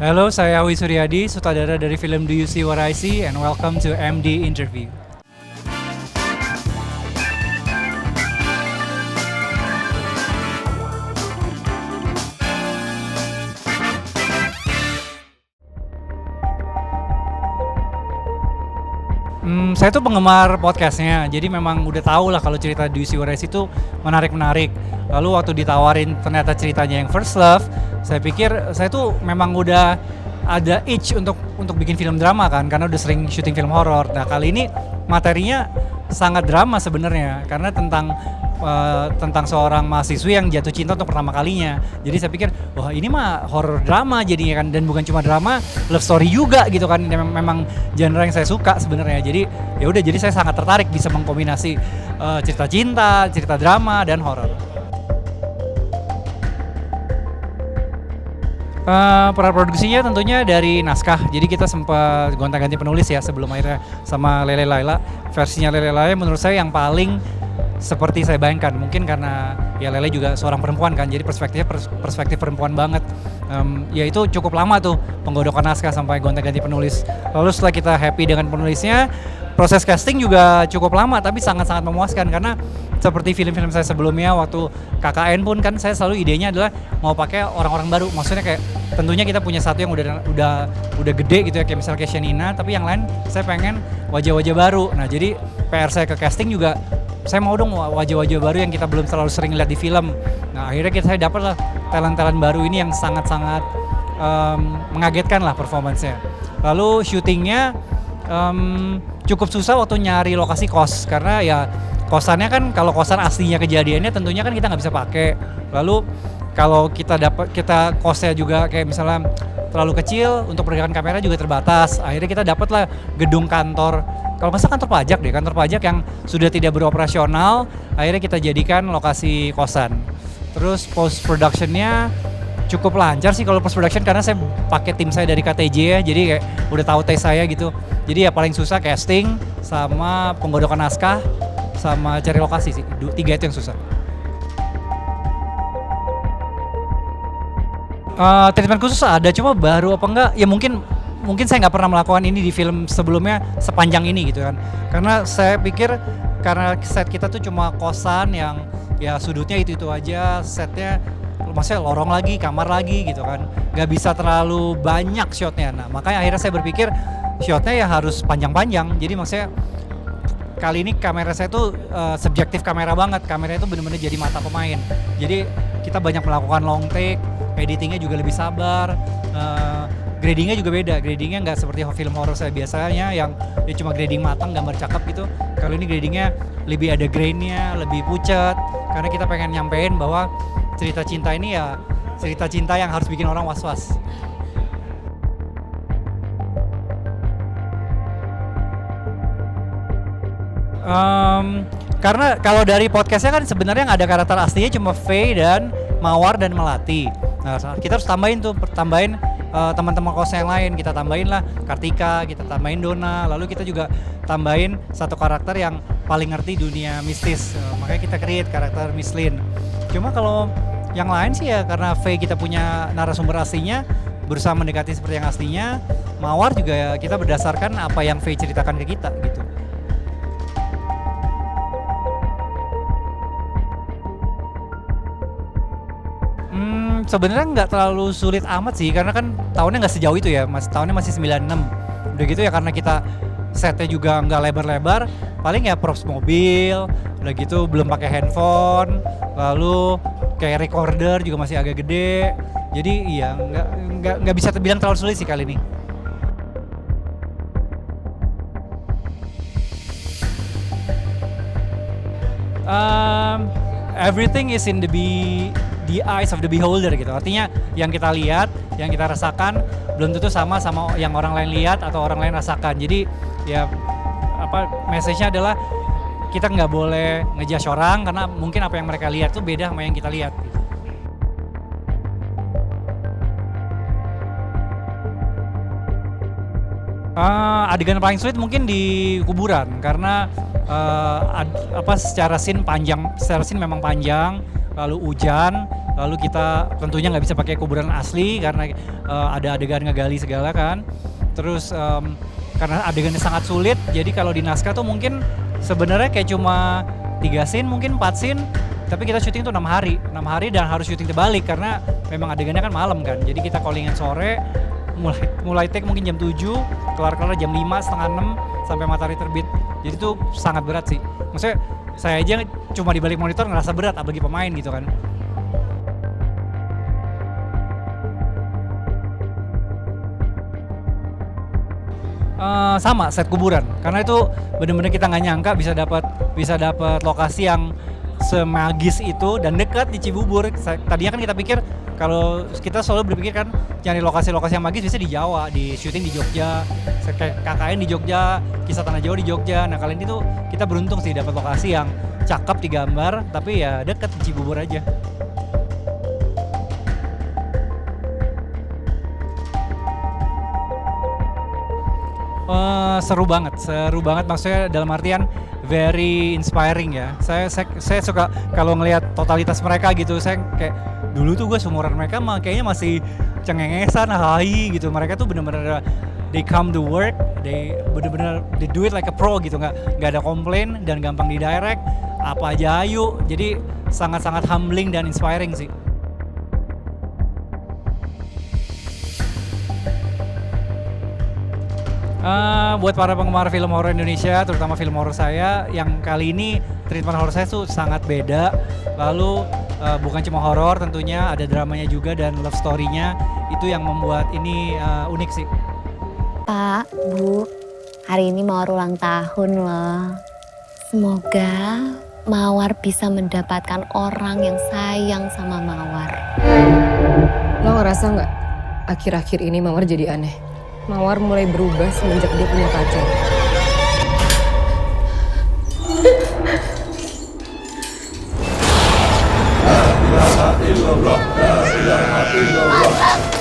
Halo, saya Awi Suryadi, sutradara dari film Do You See What I See, and welcome to MD Interview. Saya tuh penggemar podcastnya, jadi memang udah tahu lah kalau cerita Do You See What I See itu menarik-menarik. Lalu waktu ditawarin ternyata ceritanya yang First Love, saya pikir saya tuh memang udah ada itch untuk bikin film drama kan, karena udah sering syuting film horor. Nah kali ini materinya sangat drama sebenarnya, karena tentang seorang mahasiswi yang jatuh cinta untuk pertama kalinya. Jadi saya pikir, wah ini mah horror drama jadinya kan, dan bukan cuma drama, love story juga gitu kan. Memang genre yang saya suka sebenarnya. Jadi ya udah, jadi saya sangat tertarik bisa mengkombinasi cerita cinta, cerita drama dan horor. Praproduksinya tentunya dari naskah, jadi kita sempat gonta-ganti penulis ya sebelum akhirnya sama Lele Laila. Versinya Lele Laila menurut saya yang paling seperti saya bayangkan, mungkin karena ya Lele juga seorang perempuan kan, jadi perspektif perempuan banget. Ya itu cukup lama tuh penggodokan naskah sampai gonta-ganti penulis. Lalu setelah kita happy dengan penulisnya, proses casting juga cukup lama tapi sangat-sangat memuaskan, karena seperti film-film saya sebelumnya waktu KKN pun kan saya selalu idenya adalah mau pakai orang-orang baru. Maksudnya kayak tentunya kita punya satu yang udah gede gitu ya, kayak misalnya kayak Shenina, tapi yang lain saya pengen wajah-wajah baru. Nah jadi PR saya ke casting juga, saya mau dong wajah-wajah baru yang kita belum terlalu sering lihat di film. Nah akhirnya saya dapat lah talent-talent baru ini yang sangat-sangat mengagetkan lah performance-nya. Lalu syutingnya cukup susah waktu nyari lokasi kos, karena ya kosannya kan, kalau kosan aslinya kejadiannya tentunya kan kita nggak bisa pakai. Lalu kalau kita kosnya juga kayak misalnya terlalu kecil, untuk pergerakan kamera juga terbatas. Akhirnya kita dapatlah gedung kantor, kalau nggak salah kantor pajak yang sudah tidak beroperasional. Akhirnya kita jadikan lokasi kosan. Terus post productionnya cukup lancar sih kalau post production, karena saya pakai tim saya dari KTJ ya, jadi kayak udah tahu tes saya gitu. Jadi ya paling susah casting sama penggodokan naskah sama cari lokasi sih, 3 itu yang susah. Treatment khusus ada, cuma baru apa enggak ya, mungkin saya nggak pernah melakukan ini di film sebelumnya sepanjang ini gitu kan, karena saya pikir karena set kita tuh cuma kosan yang ya sudutnya itu aja, setnya maksudnya lorong lagi, kamar lagi gitu kan, nggak bisa terlalu banyak shotnya. Nah makanya akhirnya saya berpikir shotnya ya harus panjang-panjang. Jadi maksudnya kali ini kamera saya tuh subjektif kamera banget, kameranya tuh bener-bener jadi mata pemain. Jadi kita banyak melakukan long take, editingnya juga lebih sabar, gradingnya juga beda. Gradingnya nggak seperti film horror saya biasanya yang ya cuma grading matang, gambar cakep gitu. Kali ini gradingnya lebih ada grainnya, lebih pucat, karena kita pengen nyampein bahwa cerita cinta ini ya cerita cinta yang harus bikin orang was-was. Karena kalau dari podcastnya kan sebenarnya yang ada karakter aslinya cuma Faye dan Mawar dan Melati. Nah kita harus tambahin teman-teman kosnya yang lain. Kita tambahin lah Kartika, kita tambahin Donna, lalu kita juga tambahin satu karakter yang paling ngerti dunia mistis. Makanya kita create karakter Miss Lin. Cuma kalau yang lain sih ya karena Faye kita punya narasumber aslinya, berusaha mendekati seperti yang aslinya. Mawar juga ya kita berdasarkan apa yang Faye ceritakan ke kita gitu. Sebenarnya nggak terlalu sulit amat sih, karena kan tahunnya nggak sejauh itu ya, tahunnya masih 96. Udah gitu ya, karena kita setnya juga nggak lebar-lebar, paling ya props mobil, udah gitu belum pakai handphone, lalu kayak recorder juga masih agak gede. Jadi iya nggak bisa terbilang terlalu sulit sih kali ini. Everything is in the eyes of the beholder gitu. Artinya yang kita lihat, yang kita rasakan belum tentu sama yang orang lain lihat atau orang lain rasakan. Jadi ya message-nya adalah kita nggak boleh ngejudge orang, karena mungkin apa yang mereka lihat tuh beda sama yang kita lihat. Adegan paling sulit mungkin di kuburan, karena secara scene memang panjang, lalu hujan, lalu kita tentunya nggak bisa pakai kuburan asli karena ada adegan ngegali segala kan. Terus karena adegannya sangat sulit, jadi kalau di naskah tuh mungkin sebenarnya kayak cuma 3 scene, mungkin 4 scene, tapi kita syuting tuh 6 hari dan harus syuting terbalik karena memang adegannya kan malam kan. Jadi kita callingan sore, mulai take mungkin jam 7, kelar-kelar jam 5, setengah 6 sampai matahari terbit. Jadi tuh sangat berat sih. Maksudnya saya aja cuma di balik monitor ngerasa berat, apalagi pemain gitu kan. Sama set kuburan, karena itu bener-bener kita nggak nyangka bisa dapat lokasi yang semagis itu dan dekat di Cibubur. Tadinya kan kita pikir, kalau kita selalu berpikir kan cari lokasi-lokasi yang magis bisa di Jawa, di syuting di Jogja, kayak KKN di Jogja, Kisah Tanah Jawa di Jogja. Nah kali ini tuh kita beruntung sih dapat lokasi yang cakep digambar, tapi ya dekat di Cibubur aja. Seru banget maksudnya dalam artian very inspiring ya. Saya suka kalau ngelihat totalitas mereka gitu. Saya kayak dulu tuh gue seumuran mereka kayaknya masih cengengesan, hai gitu. Mereka tuh bener-bener they come to work, they bener-bener they do it like a pro gitu, nggak ada komplain dan gampang di direct, apa aja ayo. Jadi sangat-sangat humbling dan inspiring sih. Buat para penggemar film horor Indonesia, terutama film horor saya, yang kali ini treatment horor saya tuh sangat beda. Lalu bukan cuma horor, tentunya ada dramanya juga dan love story-nya. Itu yang membuat ini unik sih. Pak, Bu, hari ini Mawar ulang tahun loh. Semoga Mawar bisa mendapatkan orang yang sayang sama Mawar. Lo ngerasa nggak akhir-akhir ini Mawar jadi aneh? Mawar mulai berubah semenjak dia punya pacar. La ilaha illallah, la ilaha illallah.